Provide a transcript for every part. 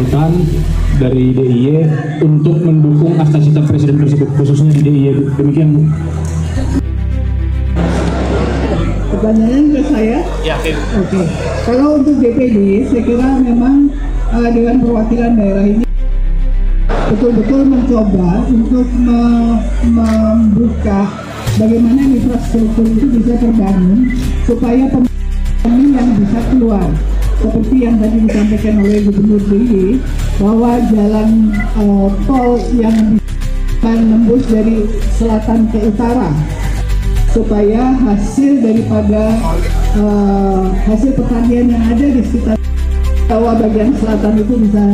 sambutan dari DIY untuk mendukung Asta Cita Presiden tersebut, khususnya di DIY. Demikian, Bu. Pertanyaan ke saya? Ya, Oke. Kalau untuk DPD, saya kira memang Dewan Perwakilan Daerah ini betul-betul mencoba untuk membuka bagaimana infrastruktur itu bisa terbangun supaya pembangunan yang bisa keluar. Seperti yang tadi disampaikan oleh Gubernur DIY bahwa jalan tol yang bisa menembus dari selatan ke utara, supaya hasil daripada hasil pertanian yang ada di sekitar Jawa bagian selatan itu bisa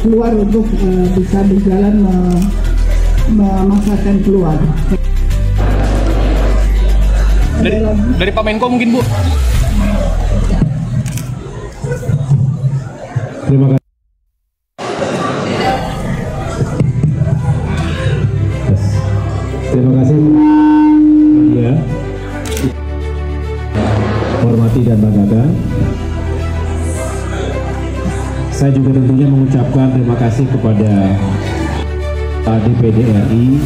keluar untuk bisa berjalan memasarkan keluar. Dari Pak Menko mungkin, Bu. Terima kasih. Terima kasih, ya. Hormati dan banggakan. Saya juga tentunya mengucapkan terima kasih kepada DPD RI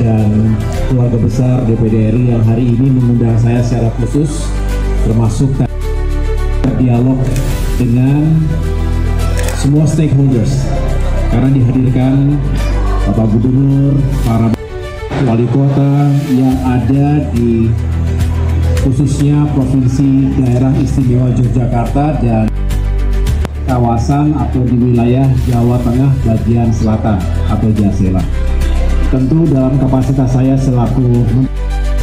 dan keluarga besar DPD RI yang hari ini mengundang saya secara khusus, termasuk dialog dengan semua stakeholders, karena dihadirkan Bapak Gubernur, para wali kota yang ada di khususnya Provinsi Daerah Istimewa Yogyakarta dan kawasan atau di wilayah Jawa Tengah bagian selatan atau Jasela. Tentu dalam kapasitas saya selaku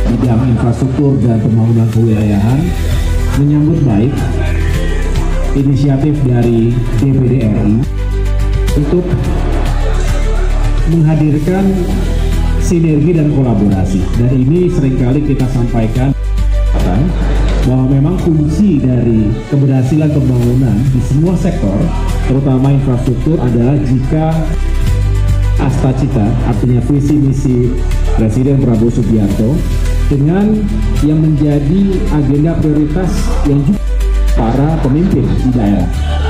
bidang infrastruktur dan pembangunan kewilayahan menyambut baik inisiatif dari DPD RI untuk menghadirkan sinergi dan kolaborasi. Dan ini seringkali kita sampaikan bahwa memang kunci dari keberhasilan pembangunan di semua sektor, terutama infrastruktur, adalah jika Asta Cita, artinya visi misi Presiden Prabowo Subianto, dengan yang menjadi agenda prioritas yang juga para pemimpin di daerah,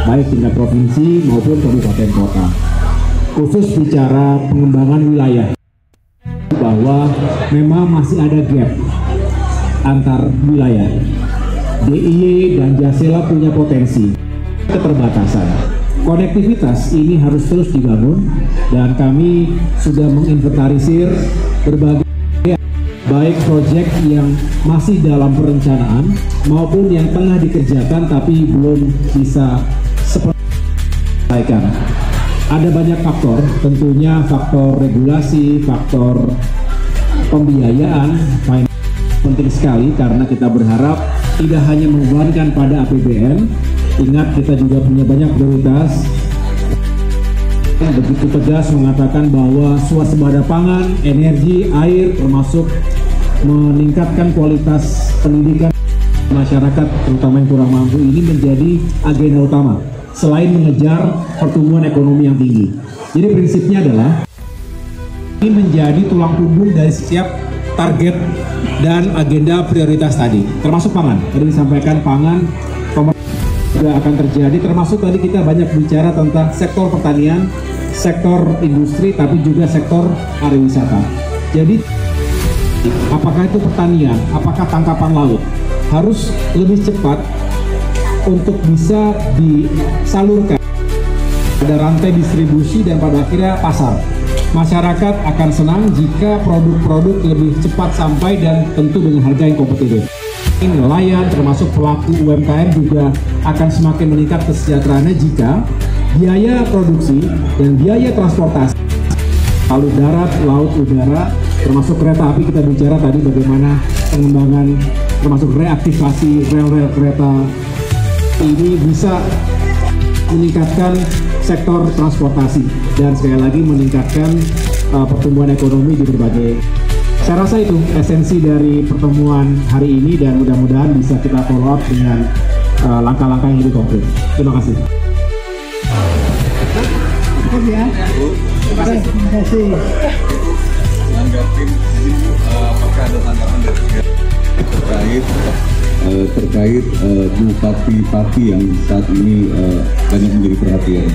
baik tingkat provinsi maupun kabupaten kota. Khusus bicara pengembangan wilayah, bahwa memang masih ada gap antar wilayah. DIY dan Jasela punya potensi keterbatasan. Konektivitas ini harus terus dibangun dan kami sudah menginventarisir berbagai baik proyek yang masih dalam perencanaan maupun yang tengah dikerjakan tapi belum bisa selesaikan. Ada banyak faktor, tentunya faktor regulasi, faktor pembiayaan, penting sekali karena kita berharap tidak hanya membebankan pada APBN. Ingat, kita juga punya banyak prioritas. Begitu tegas mengatakan bahwa swasembada pangan, energi, air, termasuk meningkatkan kualitas pendidikan masyarakat, terutama yang kurang mampu, ini menjadi agenda utama selain mengejar pertumbuhan ekonomi yang tinggi. Jadi prinsipnya adalah ini menjadi tulang punggung dari setiap target dan agenda prioritas tadi, termasuk pangan. Tadi disampaikan pangan juga akan terjadi, termasuk tadi kita banyak bicara tentang sektor pertanian, sektor industri, tapi juga sektor pariwisata. Jadi apakah itu pertanian, apakah tangkapan laut, harus lebih cepat untuk bisa disalurkan pada rantai distribusi dan pada akhirnya pasar. Masyarakat akan senang jika produk-produk lebih cepat sampai dan tentu dengan harga yang kompetitif. Nelayan termasuk pelaku UMKM juga akan semakin meningkat kesejahteraannya jika biaya produksi dan biaya transportasi lalu darat, laut, udara, termasuk kereta api, kita bicara tadi bagaimana pengembangan termasuk reaktivasi rel-rel kereta ini bisa meningkatkan sektor transportasi dan sekali lagi meningkatkan pertumbuhan ekonomi di berbagai. Saya rasa itu esensi dari pertemuan hari ini dan mudah-mudahan bisa kita follow up dengan langkah-langkah yang lebih konkret. Terima kasih. Terima kasih. Menanggapi apakah ada tanggapan dari terkait terkait bupati-pati yang saat ini banyak menjadi perhatian.